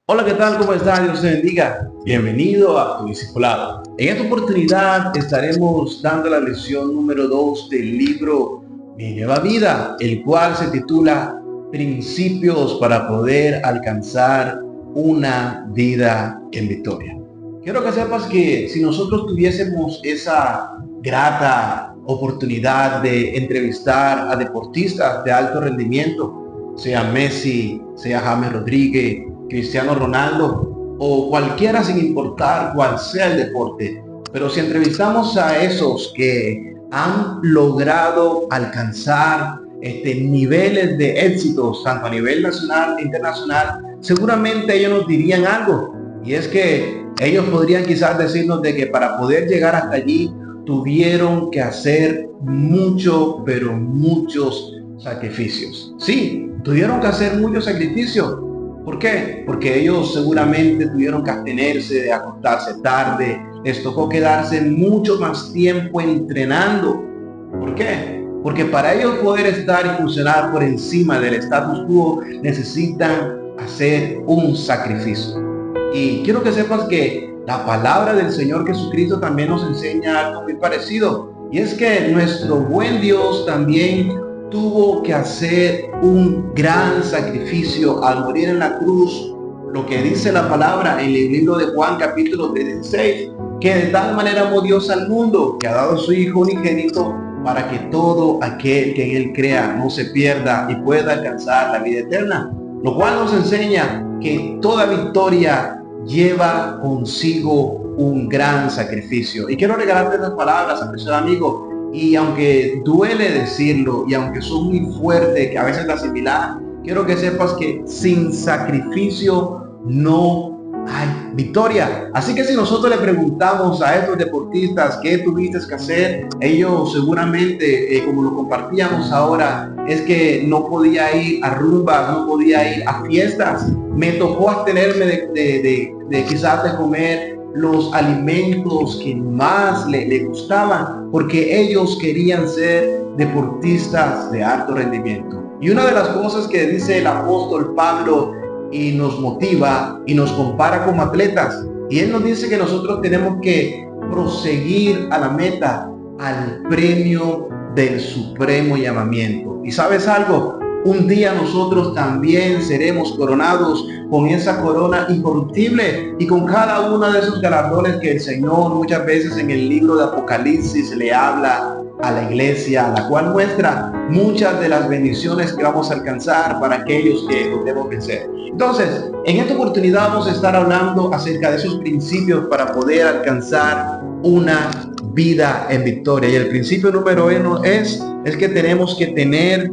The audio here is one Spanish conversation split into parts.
Hola, ¿qué tal? ¿Cómo estás? Dios te bendiga. Bienvenido a tu discipulado. En esta oportunidad estaremos dando la lección número 2 del libro Mi Nueva Vida, el cual se titula Principios para poder alcanzar una vida en victoria. Quiero que sepas que si nosotros tuviésemos esa grata oportunidad de entrevistar a deportistas de alto rendimiento, sea Messi, sea James Rodríguez, Cristiano Ronaldo o cualquiera, sin importar cuál sea el deporte, pero si entrevistamos a esos que han logrado alcanzar niveles de éxitos tanto a nivel nacional e internacional, seguramente ellos nos dirían algo, y es que ellos podrían quizás decirnos de que para poder llegar hasta allí tuvieron que hacer mucho, pero muchos sacrificios. Sí, tuvieron que hacer muchos sacrificios. ¿Por qué? Porque ellos seguramente tuvieron que abstenerse de acostarse tarde, les tocó quedarse mucho más tiempo entrenando. ¿Por qué? Porque para ellos poder estar y funcionar por encima del status quo necesitan hacer un sacrificio. Y quiero que sepas que la palabra del Señor Jesucristo también nos enseña algo muy parecido. Y es que nuestro buen Dios también tuvo que hacer un gran sacrificio al morir en la cruz. Lo que dice la palabra en el libro de Juan capítulo 16, que de tal manera amó Dios al mundo que ha dado a su Hijo unigénito para que todo aquel que en él crea no se pierda y pueda alcanzar la vida eterna. Lo cual nos enseña que toda victoria lleva consigo un gran sacrificio. Y quiero regalarte estas palabras, apreciado amigo. Y aunque duele decirlo y aunque son muy fuertes, que a veces la asimilar, quiero que sepas que sin sacrificio no hay victoria. Así que si nosotros le preguntamos a estos deportistas qué tuviste que hacer, ellos seguramente, como lo compartíamos ahora, es que no podía ir a rumbas, no podía ir a fiestas. Me tocó abstenerme de quizás de comer los alimentos que más le gustaban, porque ellos querían ser deportistas de alto rendimiento. Y una de las cosas que dice el apóstol Pablo y nos motiva y nos compara como atletas, y él nos dice que nosotros tenemos que proseguir a la meta, al premio del supremo llamamiento. ¿Y sabes algo? Un día nosotros también seremos coronados con esa corona incorruptible y con cada uno de esos galardones que el Señor muchas veces en el libro de Apocalipsis le habla a la iglesia, la cual muestra muchas de las bendiciones que vamos a alcanzar para aquellos que logremos vencer. Entonces, en esta oportunidad vamos a estar hablando acerca de esos principios para poder alcanzar una vida en victoria. Y el principio número 1 es que tenemos que tener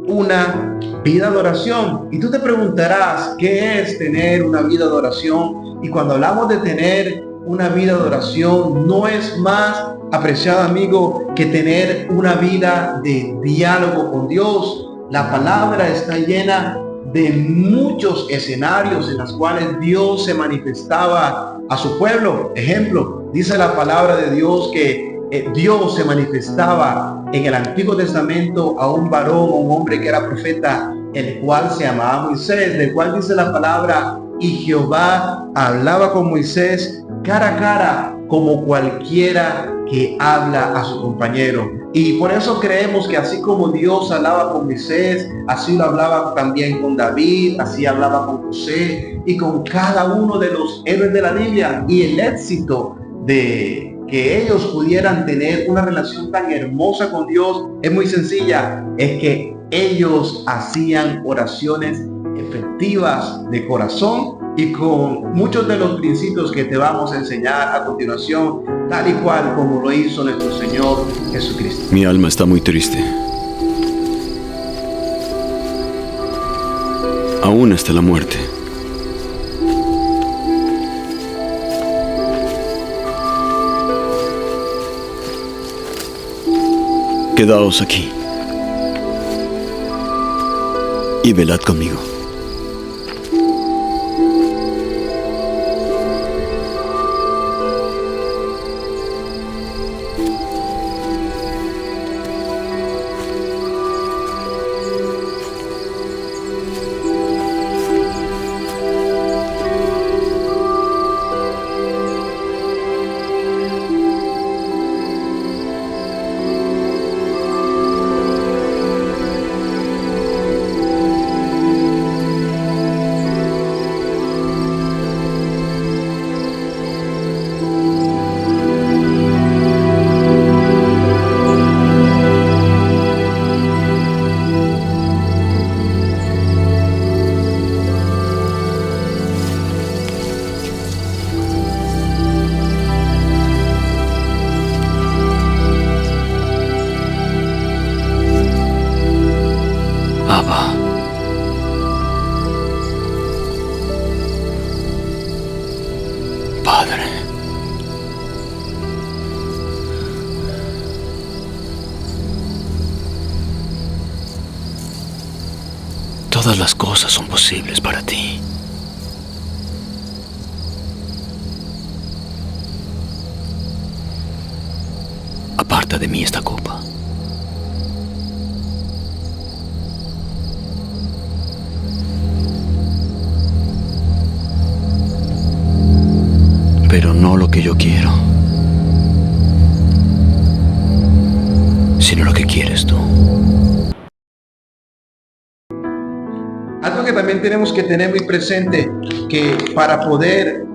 una vida de oración. Y tú te preguntarás, ¿qué es tener una vida de oración? Y cuando hablamos de tener una vida de oración, no es más, apreciado amigo, que tener una vida de diálogo con Dios. La palabra está llena de muchos escenarios en los cuales Dios se manifestaba a su pueblo. Ejemplo, dice la palabra de Dios que Dios se manifestaba en el Antiguo Testamento a un varón o un hombre que era profeta, el cual se llamaba Moisés, del cual dice la palabra, y Jehová hablaba con Moisés cara a cara, como cualquiera que habla a su compañero. Y por eso creemos que así como Dios hablaba con Moisés, así lo hablaba también con David, así hablaba con José y con cada uno de los héroes de la Biblia. Y el éxito de que ellos pudieran tener una relación tan hermosa con Dios es muy sencilla, es que ellos hacían oraciones efectivas de corazón y con muchos de los principios que te vamos a enseñar a continuación, tal y cual como lo hizo nuestro Señor Jesucristo. Mi alma está muy triste, aún hasta la muerte. Quedaos aquí y velad conmigo. Todas las cosas son posibles para ti. Aparta de mí esta copa. Pero no lo que yo quiero, sino lo que quieres tú. Algo que también tenemos que tener muy presente, que para poder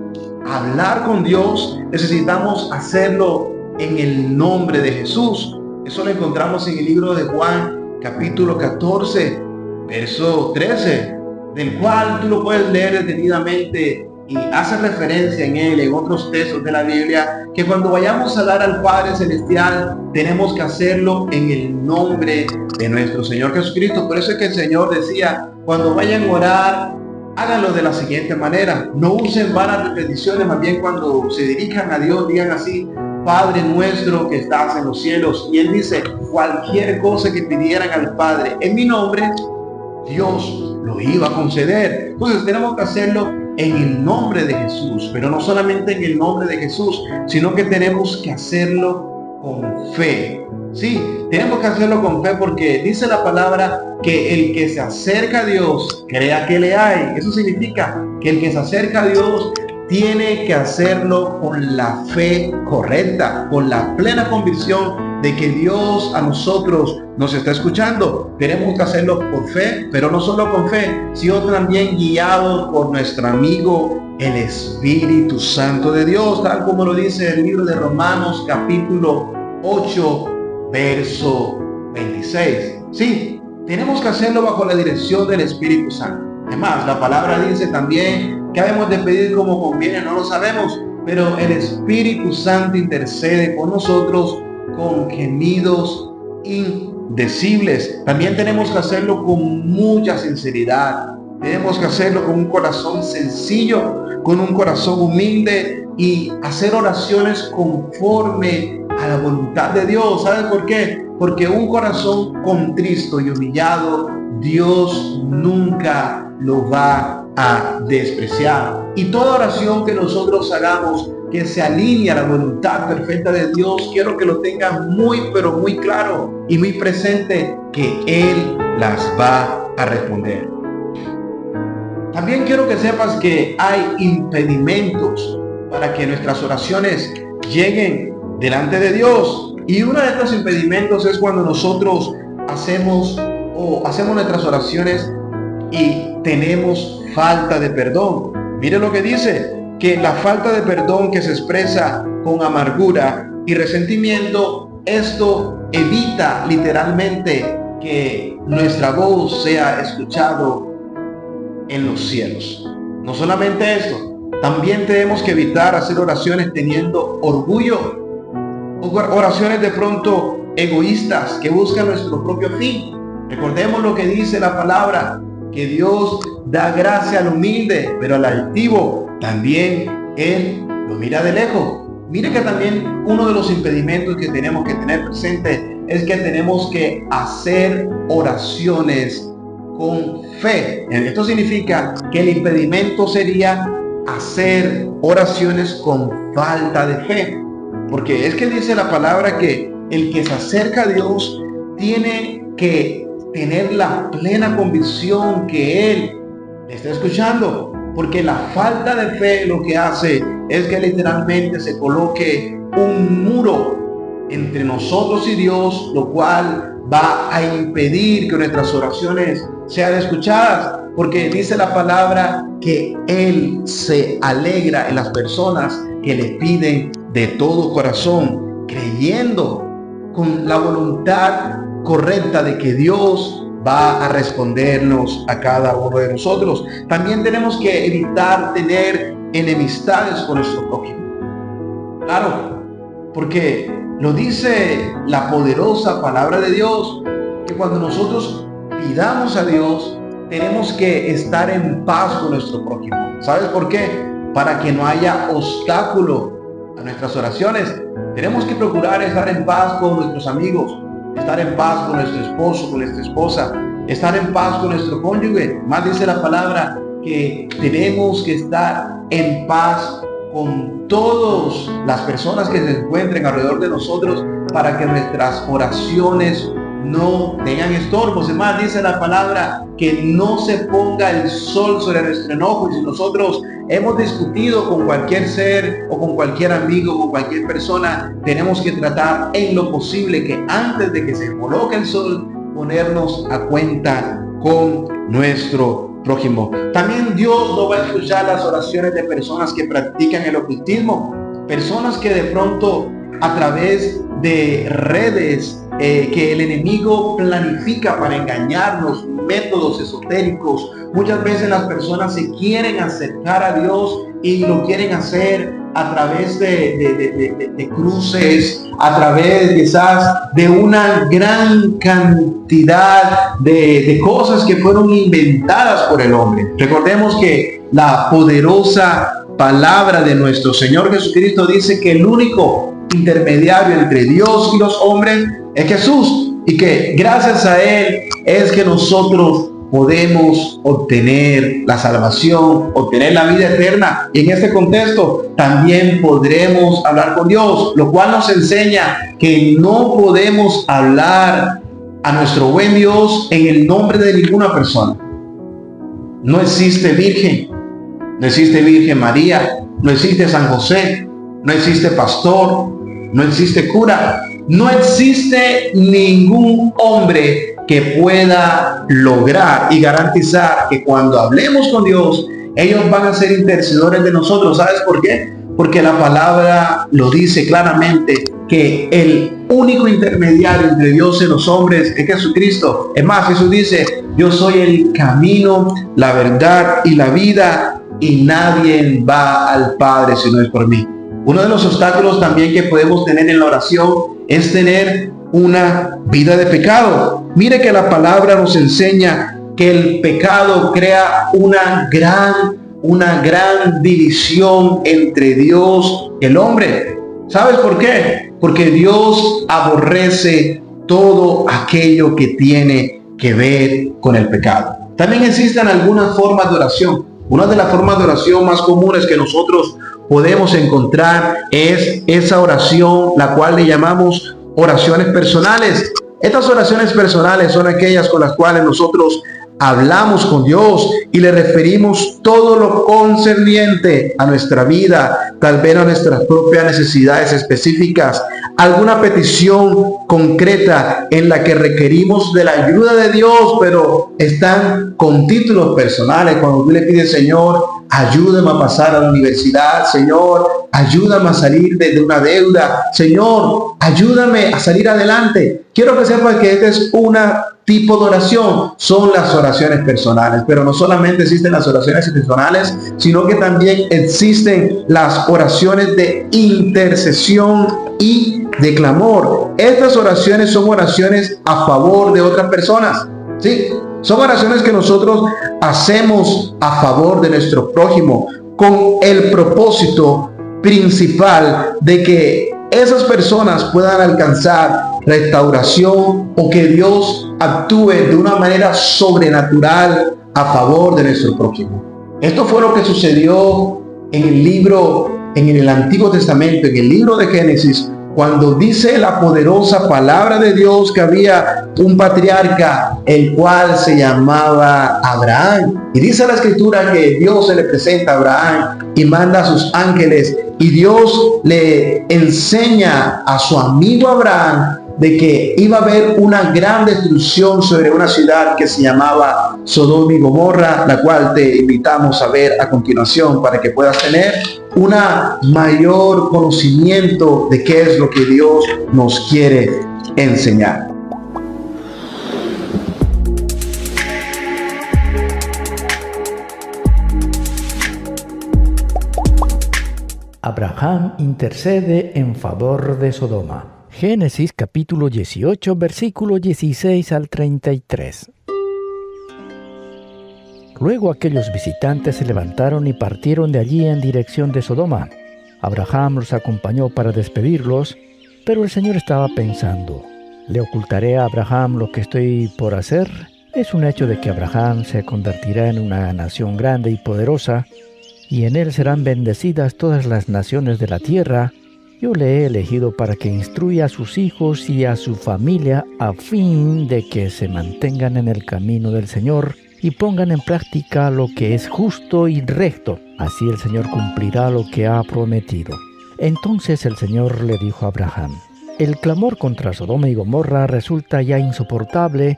hablar con Dios necesitamos hacerlo en el nombre de Jesús. Eso lo encontramos en el libro de Juan, capítulo 14, verso 13, del cual tú lo puedes leer detenidamente y hace referencia en él, en otros textos de la Biblia, que cuando vayamos a dar al Padre Celestial tenemos que hacerlo en el nombre de nuestro Señor Jesucristo. Por eso es que el Señor decía, cuando vayan a orar, háganlo de la siguiente manera, no usen vanas repeticiones, más bien cuando se dirijan a Dios digan así: Padre nuestro que estás en los cielos. Y Él dice, cualquier cosa que pidieran al Padre en mi nombre, Dios lo iba a conceder. Entonces tenemos que hacerlo en el nombre de Jesús, pero no solamente en el nombre de Jesús, sino que tenemos que hacerlo con fe. Sí, tenemos que hacerlo con fe porque dice la palabra que el que se acerca a Dios crea que le hay. Eso significa que el que se acerca a Dios tiene que hacerlo con la fe correcta, con la plena convicción de que Dios a nosotros nos está escuchando. Tenemos que hacerlo por fe, pero no solo con fe, sino también guiados por nuestro amigo el Espíritu Santo de Dios, tal como lo dice el libro de Romanos capítulo 8, verso 26. Sí, tenemos que hacerlo bajo la dirección del Espíritu Santo. Además, la palabra dice también que habemos de pedir como conviene, no lo sabemos, pero el Espíritu Santo intercede por nosotros con gemidos indecibles. También tenemos que hacerlo con mucha sinceridad. Tenemos que hacerlo con un corazón sencillo, con un corazón humilde y hacer oraciones conforme a la voluntad de Dios. ¿Saben por qué? Porque un corazón contristo y humillado, Dios nunca lo va a despreciar. Y toda oración que nosotros hagamos que se alinee a la voluntad perfecta de Dios, quiero que lo tengan muy pero muy claro y muy presente, que Él las va a responder. También quiero que sepas que hay impedimentos para que nuestras oraciones lleguen delante de Dios. Y uno de estos impedimentos es cuando nosotros hacemos nuestras oraciones y tenemos falta de perdón. Mire lo que dice, que la falta de perdón que se expresa con amargura y resentimiento, esto evita literalmente que nuestra voz sea escuchado en los cielos. No solamente esto, también tenemos que evitar hacer oraciones teniendo orgullo, oraciones de pronto egoístas que buscan nuestro propio fin. Recordemos lo que dice la palabra, que Dios da gracia al humilde, pero al altivo también Él lo mira de lejos. Mire que también uno de los impedimentos que tenemos que tener presente es que tenemos que hacer oraciones con fe. Esto significa que el impedimento sería hacer oraciones con falta de fe. Porque es que dice la palabra que el que se acerca a Dios tiene que tener la plena convicción que Él le está escuchando. Porque la falta de fe lo que hace es que literalmente se coloque un muro entre nosotros y Dios, lo cual va a impedir que nuestras oraciones sean escuchadas. Porque dice la palabra que Él se alegra en las personas que le piden de todo corazón, creyendo con la voluntad correcta de que Dios va a respondernos a cada uno de nosotros. También tenemos que evitar tener enemistades con nuestro prójimo. Claro, porque lo dice la poderosa palabra de Dios, que cuando nosotros pidamos a Dios, tenemos que estar en paz con nuestro prójimo. ¿Sabes por qué? Para que no haya obstáculo a nuestras oraciones. Tenemos que procurar estar en paz con nuestros amigos, estar en paz con nuestro esposo, con nuestra esposa, estar en paz con nuestro cónyuge. Más dice la palabra que tenemos que estar en paz con todas las personas que se encuentren alrededor de nosotros para que nuestras oraciones no tengan estorbos. Es más, dice la palabra que no se ponga el sol sobre nuestro enojo. Y si nosotros hemos discutido con cualquier ser o con cualquier amigo, con cualquier persona, tenemos que tratar en lo posible que antes de que se coloque el sol, ponernos a cuenta con nuestro prójimo. También Dios no va a escuchar las oraciones de personas que practican el ocultismo, personas que de pronto a través de redes que el enemigo planifica para engañarnos, métodos esotéricos. Muchas veces las personas se quieren acercar a Dios y lo quieren hacer a través de cruces, a través quizás de una gran cantidad de cosas que fueron inventadas por el hombre. Recordemos que la poderosa palabra de nuestro Señor Jesucristo dice que el único intermediario entre Dios y los hombres es Jesús, y que gracias a Él es que nosotros podemos obtener la salvación, obtener la vida eterna. Y en este contexto también podremos hablar con Dios, lo cual nos enseña que no podemos hablar a nuestro buen Dios en el nombre de ninguna persona. No existe Virgen, no existe Virgen María, no existe San José, no existe pastor, no existe cura, no existe ningún hombre que pueda lograr y garantizar que cuando hablemos con Dios, ellos van a ser intercedores de nosotros. ¿Sabes por qué? Porque la palabra lo dice claramente, que el único intermediario entre Dios y los hombres es Jesucristo. Es más, Jesús dice: yo soy el camino, la verdad y la vida, y nadie va al Padre si no es por mí. Uno de los obstáculos también que podemos tener en la oración es tener una vida de pecado. Mire que la palabra nos enseña que el pecado crea una gran división entre Dios y el hombre. ¿Sabes por qué? Porque Dios aborrece todo aquello que tiene que ver con el pecado. También existen algunas formas de oración. Una de las formas de oración más comunes que nosotros podemos encontrar es esa oración, la cual le llamamos oraciones personales. Estas oraciones personales son aquellas con las cuales nosotros hablamos con Dios y le referimos todo lo concerniente a nuestra vida, tal vez a nuestras propias necesidades específicas, alguna petición concreta en la que requerimos de la ayuda de Dios, pero están con títulos personales. Cuando tú le pides: Señor, ayúdame a pasar a la universidad, Señor, ayúdame a salir de una deuda, Señor, ayúdame a salir adelante. Quiero que sepas que este es una tipo de oración, son las oraciones personales, pero no solamente existen las oraciones personales, sino que también existen las oraciones de intercesión y de clamor. Estas oraciones son oraciones a favor de otras personas, ¿sí? Son oraciones que nosotros hacemos a favor de nuestro prójimo con el propósito principal de que esas personas puedan alcanzar restauración o que Dios actúe de una manera sobrenatural a favor de nuestro prójimo. Esto fue lo que sucedió en el Antiguo Testamento, en el libro de Génesis, cuando dice la poderosa palabra de Dios que había un patriarca, el cual se llamaba Abraham. Y dice la escritura que Dios se le presenta a Abraham y manda a sus ángeles, y Dios le enseña a su amigo Abraham de que iba a haber una gran destrucción sobre una ciudad que se llamaba Sodoma y Gomorra, la cual te invitamos a ver a continuación para que puedas tener una mayor conocimiento de qué es lo que Dios nos quiere enseñar. Abraham intercede en favor de Sodoma. Génesis capítulo 18, versículo 16 al 33. Luego aquellos visitantes se levantaron y partieron de allí en dirección de Sodoma. Abraham los acompañó para despedirlos, pero el Señor estaba pensando: ¿le ocultaré a Abraham lo que estoy por hacer? Es un hecho de que Abraham se convertirá en una nación grande y poderosa, y en él serán bendecidas todas las naciones de la tierra. Yo le he elegido para que instruya a sus hijos y a su familia a fin de que se mantengan en el camino del Señor y pongan en práctica lo que es justo y recto. Así el Señor cumplirá lo que ha prometido. Entonces el Señor le dijo a Abraham: el clamor contra Sodoma y Gomorra resulta ya insoportable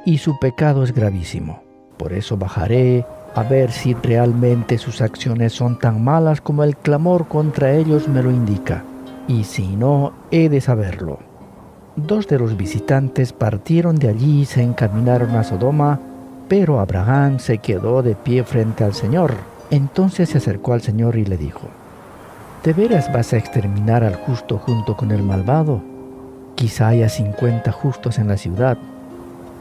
y su pecado es gravísimo. Por eso bajaré a ver si realmente sus acciones son tan malas como el clamor contra ellos me lo indica. Y si no, he de saberlo. 2 de los visitantes partieron de allí y se encaminaron a Sodoma, pero Abraham se quedó de pie frente al Señor. Entonces se acercó al Señor y le dijo: ¿de veras vas a exterminar al justo junto con el malvado? Quizá haya 50 justos en la ciudad.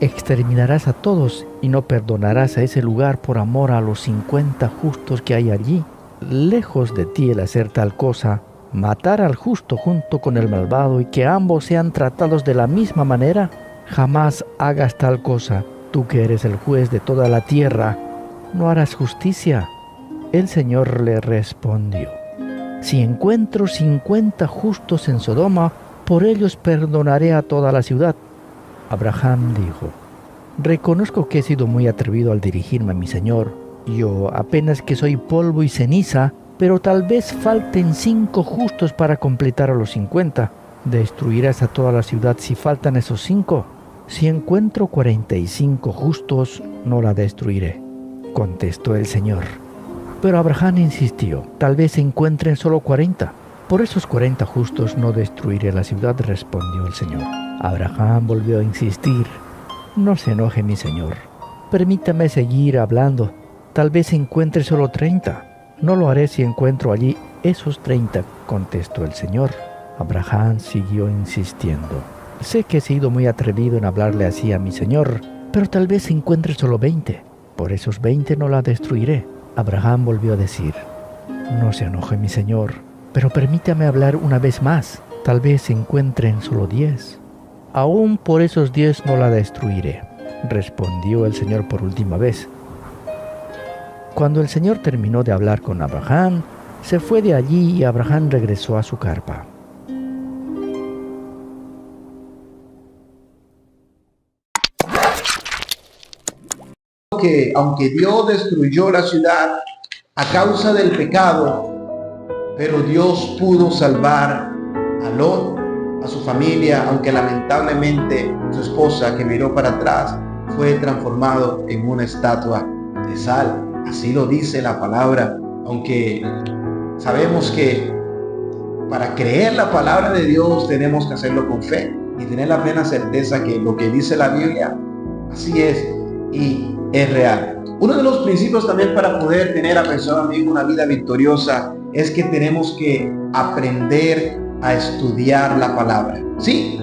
Exterminarás a todos y no perdonarás a ese lugar por amor a los 50 justos que hay allí. Lejos de ti el hacer tal cosa, matar al justo junto con el malvado y que ambos sean tratados de la misma manera. Jamás hagas tal cosa. Tú que eres el juez de toda la tierra, ¿no harás justicia? El Señor le respondió: si encuentro 50 justos en Sodoma, por ellos perdonaré a toda la ciudad. Abraham dijo: reconozco que he sido muy atrevido al dirigirme a mi Señor. Yo apenas que soy polvo y ceniza, pero tal vez falten 5 justos para completar a los 50. ¿Destruirás a toda la ciudad si faltan esos 5? Si encuentro 45 justos, no la destruiré, contestó el Señor. Pero Abraham insistió: tal vez se encuentren solo 40. Por esos 40 justos no destruiré la ciudad, respondió el Señor. Abraham volvió a insistir: no se enoje mi Señor, permítame seguir hablando. Tal vez encuentre solo 30. No lo haré si encuentro allí esos 30, contestó el Señor. Abraham siguió insistiendo: sé que he sido muy atrevido en hablarle así a mi Señor, pero tal vez encuentre solo 20. Por esos 20 no la destruiré. Abraham volvió a decir: no se enoje mi Señor, pero permítame hablar una vez más. Tal vez se encuentren solo 10. Aún por esos 10 no la destruiré, respondió el Señor por última vez. Cuando el Señor terminó de hablar con Abraham, se fue de allí y Abraham regresó a su carpa. Que aunque Dios destruyó la ciudad a causa del pecado, pero Dios pudo salvar a Lot, a su familia, aunque lamentablemente su esposa, que miró para atrás, fue transformado en una estatua de sal. Así lo dice la palabra, aunque sabemos que para creer la palabra de Dios tenemos que hacerlo con fe y tener la plena certeza que lo que dice la Biblia, así es y es real. Uno de los principios también para poder tener, atención amigo, una vida victoriosa es que tenemos que aprender a estudiar la palabra. Sí,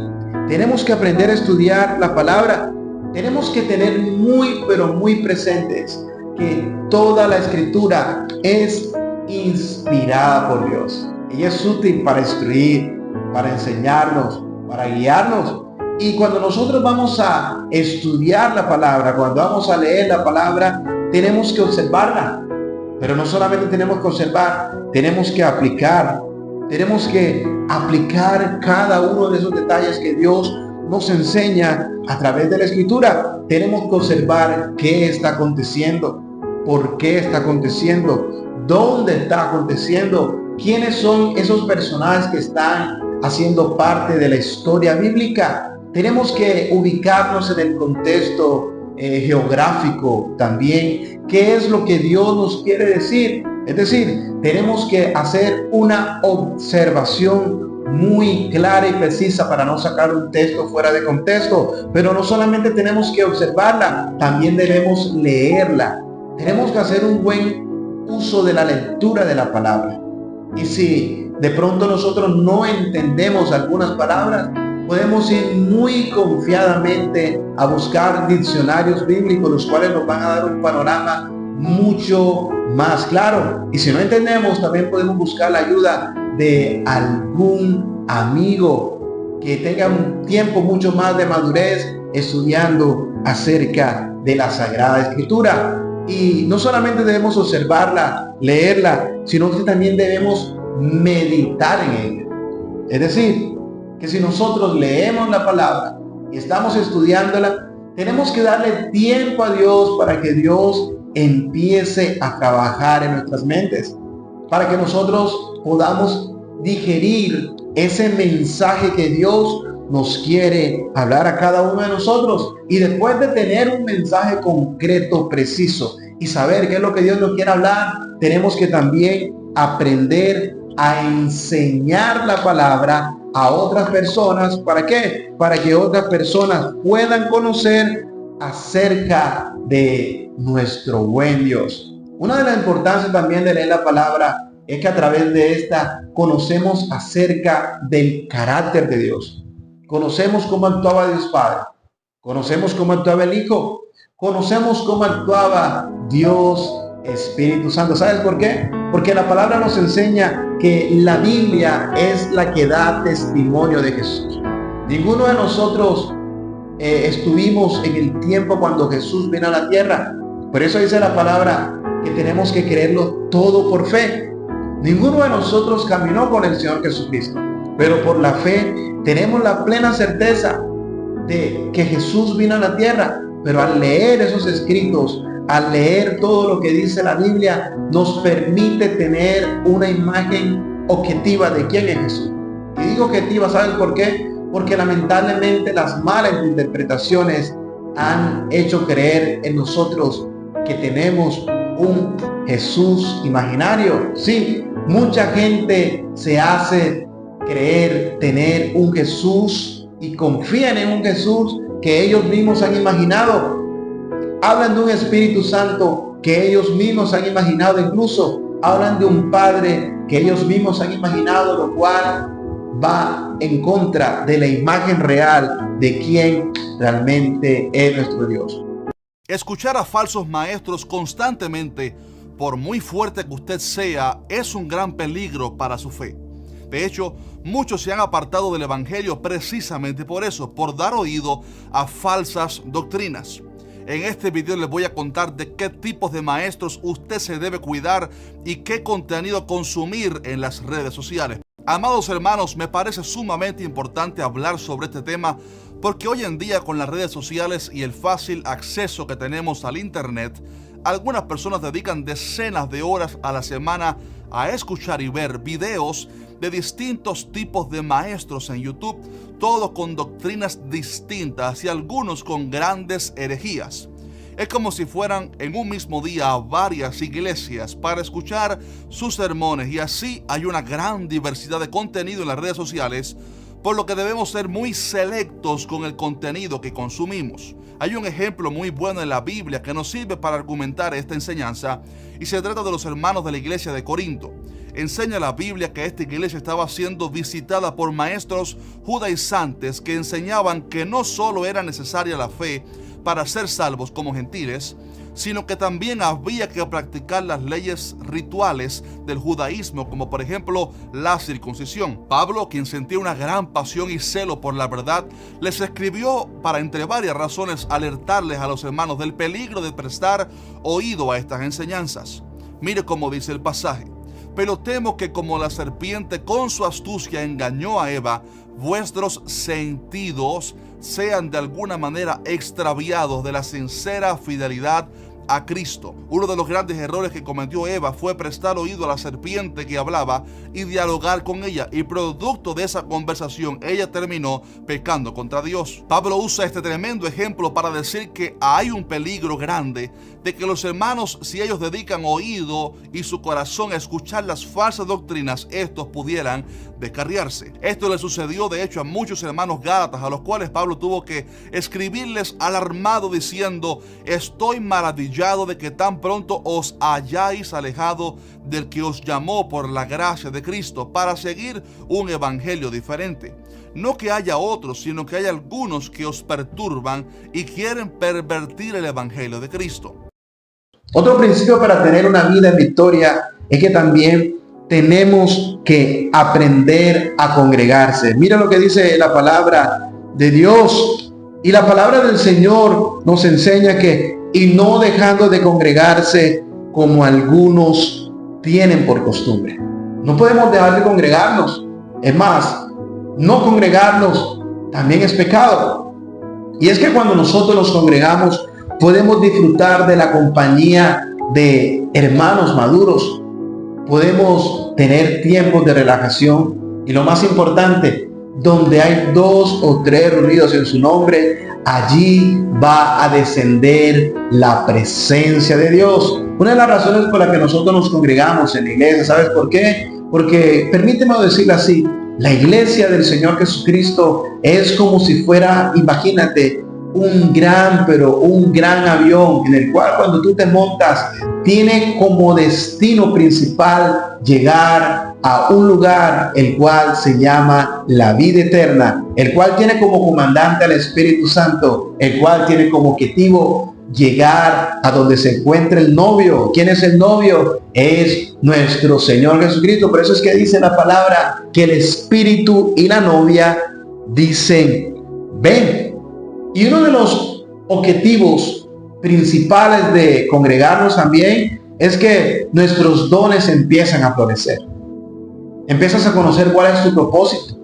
tenemos que aprender a estudiar la palabra. Tenemos que tener muy, pero muy presentes que toda la escritura es inspirada por Dios. Ella es útil para instruir, para enseñarnos, para guiarnos. Y cuando nosotros vamos a estudiar la palabra, cuando vamos a leer la palabra, tenemos que observarla. Pero no solamente tenemos que observar, tenemos que aplicar. Tenemos que aplicar cada uno de esos detalles que Dios nos enseña a través de la escritura. Tenemos que observar qué está aconteciendo, por qué está aconteciendo, dónde está aconteciendo, quiénes son esos personajes que están haciendo parte de la historia bíblica. Tenemos que ubicarnos en el contexto geográfico también. ¿Qué es lo que Dios nos quiere decir? Es decir, tenemos que hacer una observación muy clara y precisa para no sacar un texto fuera de contexto. Pero no solamente tenemos que observarla, también debemos leerla. Tenemos que hacer un buen uso de la lectura de la palabra. Y si de pronto nosotros no entendemos algunas palabras, podemos ir muy confiadamente a buscar diccionarios bíblicos, los cuales nos van a dar un panorama mucho más claro. Y si no entendemos, también podemos buscar la ayuda de algún amigo que tenga un tiempo mucho más de madurez estudiando acerca de la Sagrada Escritura. Y no solamente debemos observarla, leerla, sino que también debemos meditar en ella. Es decir, que si nosotros leemos la palabra y estamos estudiándola, tenemos que darle tiempo a Dios para que Dios empiece a trabajar en nuestras mentes, para que nosotros podamos digerir ese mensaje que Dios nos quiere hablar a cada uno de nosotros. Y después de tener un mensaje concreto, preciso, y saber qué es lo que Dios nos quiere hablar, tenemos que también aprender a enseñar la palabra a otras personas. ¿Para qué? Para que otras personas puedan conocer acerca de nuestro buen Dios. Una de las importancias también de leer la palabra es que a través de esta conocemos acerca del carácter de Dios. Conocemos cómo actuaba Dios Padre, conocemos cómo actuaba el Hijo, conocemos cómo actuaba Dios Espíritu Santo. ¿Sabes por qué? Porque la palabra nos enseña que la Biblia es la que da testimonio de Jesús. Ninguno de nosotros estuvimos en el tiempo cuando Jesús vino a la tierra. Por eso dice la palabra que tenemos que creerlo todo por fe. Ninguno de nosotros caminó con el Señor Jesucristo, pero por la fe tenemos la plena certeza de que Jesús vino a la tierra. Pero al leer esos escritos, al leer todo lo que dice la Biblia, nos permite tener una imagen objetiva de quién es Jesús. Y digo objetiva, ¿saben por qué? Porque lamentablemente las malas interpretaciones han hecho creer en nosotros que tenemos un Jesús imaginario. Sí, mucha gente se hace creer tener un Jesús y confían en un Jesús que ellos mismos han imaginado. Hablan de un Espíritu Santo que ellos mismos han imaginado, incluso hablan de un Padre que ellos mismos han imaginado, lo cual va en contra de la imagen real de quién realmente es nuestro Dios. Escuchar a falsos maestros constantemente, por muy fuerte que usted sea, es un gran peligro para su fe. De hecho, muchos se han apartado del Evangelio precisamente por eso, por dar oído a falsas doctrinas. En este video les voy a contar de qué tipos de maestros usted se debe cuidar y qué contenido consumir en las redes sociales. Amados hermanos, me parece sumamente importante hablar sobre este tema porque hoy en día, con las redes sociales y el fácil acceso que tenemos al internet, algunas personas dedican decenas de horas a la semana a escuchar y ver videos de distintos tipos de maestros en YouTube, todos con doctrinas distintas y algunos con grandes herejías. Es como si fueran en un mismo día a varias iglesias para escuchar sus sermones, y así hay una gran diversidad de contenido en las redes sociales, por lo que debemos ser muy selectos con el contenido que consumimos. Hay un ejemplo muy bueno en la Biblia que nos sirve para argumentar esta enseñanza, y se trata de los hermanos de la iglesia de Corinto. Enseña la Biblia que esta iglesia estaba siendo visitada por maestros judaizantes que enseñaban que no solo era necesaria la fe para ser salvos como gentiles, sino que también había que practicar las leyes rituales del judaísmo, como por ejemplo la circuncisión. Pablo, quien sentía una gran pasión y celo por la verdad, les escribió para, entre varias razones, alertarles a los hermanos del peligro de prestar oído a estas enseñanzas. Mire cómo dice el pasaje: pero temo que, como la serpiente con su astucia engañó a Eva, vuestros sentidos sean de alguna manera extraviados de la sincera fidelidad a Cristo. Uno de los grandes errores que cometió Eva fue prestar oído a la serpiente que hablaba y dialogar con ella, y producto de esa conversación ella terminó pecando contra Dios. Pablo usa este tremendo ejemplo para decir que hay un peligro grande de que los hermanos, si ellos dedican oído y su corazón a escuchar las falsas doctrinas, estos pudieran descarriarse. Esto le sucedió de hecho a muchos hermanos gálatas, a los cuales Pablo tuvo que escribirles alarmado diciendo: estoy maravillado de que tan pronto os hayáis alejado del que os llamó por la gracia de Cristo para seguir un evangelio diferente. No que haya otros, sino que hay algunos que os perturban y quieren pervertir el evangelio de Cristo. Otro principio para tener una vida en victoria es que también tenemos que aprender a congregarse. Mira lo que dice la palabra de Dios. Y la palabra del Señor nos enseña que, y no dejando de congregarse como algunos tienen por costumbre. No podemos dejar de congregarnos. Es más, no congregarnos también es pecado. Y es que cuando nosotros nos congregamos, podemos disfrutar de la compañía de hermanos maduros. Podemos tener tiempos de relajación. Y lo más importante, donde hay 2 o 3 reunidos en su nombre, allí va a descender la presencia de Dios. Una de las razones por las que nosotros nos congregamos en la iglesia, ¿sabes por qué? Porque, permíteme decirlo así, la iglesia del Señor Jesucristo es como si fuera, imagínate, un gran avión en el cual cuando tú te montas, tiene como destino principal llegar a un lugar el cual se llama la vida eterna, el cual tiene como comandante al Espíritu Santo, el cual tiene como objetivo llegar a donde se encuentra el novio. ¿Quién es el novio? Es nuestro Señor Jesucristo. Por eso es que dice la palabra que el Espíritu y la novia dicen, ven. Y uno de los objetivos principales de congregarnos también es que nuestros dones empiezan a florecer. Empiezas a conocer cuál es tu propósito.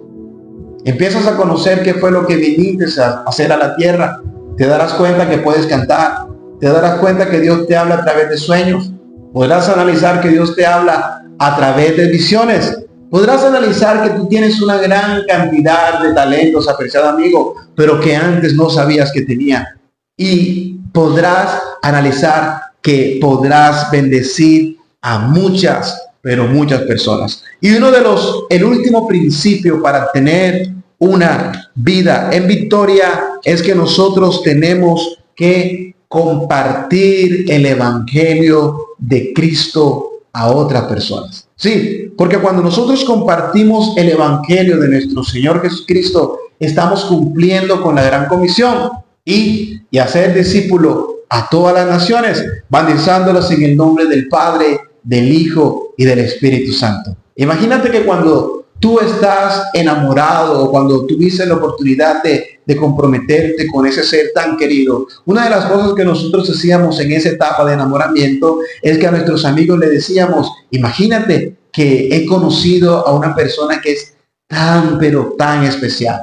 Empiezas a conocer qué fue lo que viniste a hacer a la tierra. Te darás cuenta que puedes cantar. Te darás cuenta que Dios te habla a través de sueños. Podrás analizar que Dios te habla a través de visiones. Podrás analizar que tú tienes una gran cantidad de talentos, apreciado amigo, pero que antes no sabías que tenía. Y podrás analizar que podrás bendecir a muchas, pero muchas personas. Y el último principio para tener una vida en victoria es que nosotros tenemos que compartir el evangelio de Cristo a otras personas. Sí, porque cuando nosotros compartimos el evangelio de nuestro Señor Jesucristo, estamos cumpliendo con la gran comisión y hacer discípulo a todas las naciones, bautizándolos en el nombre del Padre, del Hijo y del Espíritu Santo. Imagínate que cuando tú estás enamorado o cuando tuviste la oportunidad de comprometerte con ese ser tan querido, una de las cosas que nosotros hacíamos en esa etapa de enamoramiento es que a nuestros amigos le decíamos, imagínate que he conocido a una persona que es tan, pero tan especial.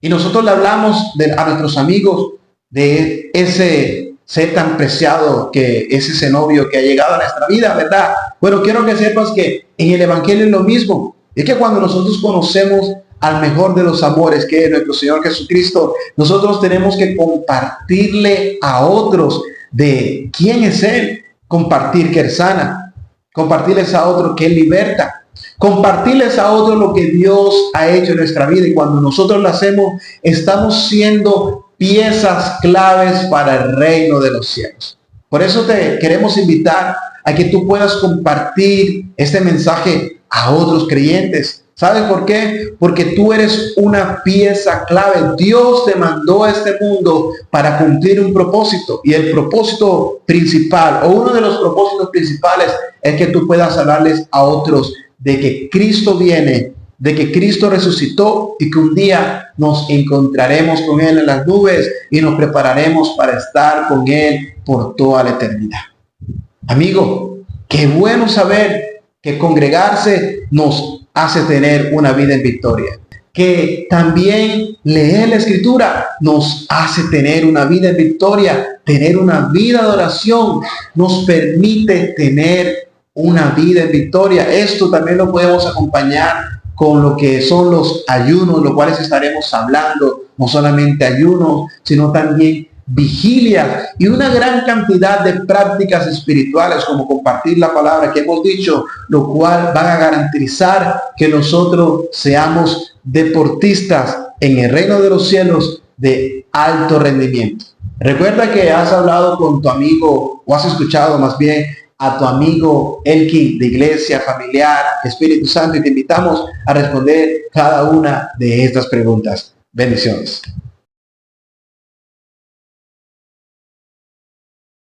Y nosotros le hablamos a nuestros amigos de ese ser tan preciado que es ese novio que ha llegado a nuestra vida, ¿verdad? Bueno, quiero que sepas que en el evangelio es lo mismo. Es que cuando nosotros conocemos al mejor de los amores, que es nuestro Señor Jesucristo, nosotros tenemos que compartirle a otros de quién es Él. Compartir que Él sana, compartirles a otros que Él liberta, compartirles a otros lo que Dios ha hecho en nuestra vida. Y cuando nosotros lo hacemos, estamos siendo piezas claves para el reino de los cielos. Por eso te queremos invitar a que tú puedas compartir este mensaje a otros creyentes. ¿Sabes por qué? Porque tú eres una pieza clave. Dios te mandó a este mundo para cumplir un propósito. Y el propósito principal, o uno de los propósitos principales, es que tú puedas hablarles a otros de que Cristo viene, de que Cristo resucitó y que un día nos encontraremos con Él en las nubes y nos prepararemos para estar con Él por toda la eternidad. Amigo, qué bueno saber que congregarse nos hace tener una vida en victoria. Que también leer la Escritura nos hace tener una vida en victoria. Tener una vida de oración nos permite tener una vida en victoria. Esto también lo podemos acompañar con lo que son los ayunos, los cuales estaremos hablando. No solamente ayunos, sino también vigilia y una gran cantidad de prácticas espirituales como compartir la palabra que hemos dicho, lo cual van a garantizar que nosotros seamos deportistas en el reino de los cielos de alto rendimiento. Recuerda que has hablado con tu amigo, o has escuchado más bien a tu amigo Elkin de Iglesia Familiar Espíritu Santo, y te invitamos a responder cada una de estas preguntas. Bendiciones.